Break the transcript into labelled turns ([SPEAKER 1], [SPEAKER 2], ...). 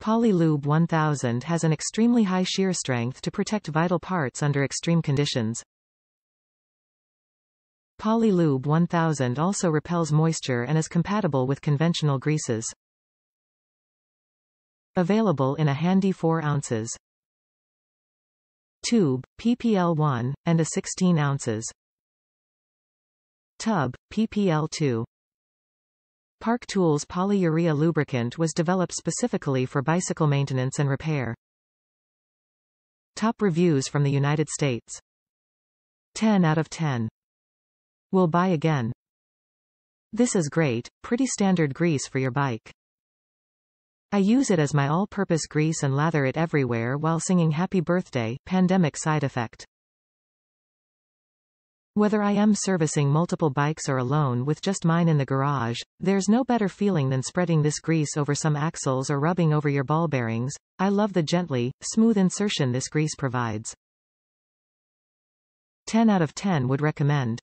[SPEAKER 1] PolyLube 1000 has an extremely high shear strength to protect vital parts under extreme conditions. PolyLube 1000 also repels moisture and is compatible with conventional greases. Available in a handy 4 ounces tube, ppl1, and a 16 ounces tub, ppl2. Park Tools poly-urea lubricant was developed specifically for bicycle maintenance and repair. Top reviews from the United States. 10 out of 10. Will buy again. This is great, pretty standard grease for your bike. I use it as my all-purpose grease and lather it everywhere while singing Happy Birthday, pandemic side effect. Whether I am servicing multiple bikes or alone with just mine in the garage, there's no better feeling than spreading this grease over some axles or rubbing over your ball bearings. I love the gently, smooth insertion this grease provides. 10 out of 10 would recommend.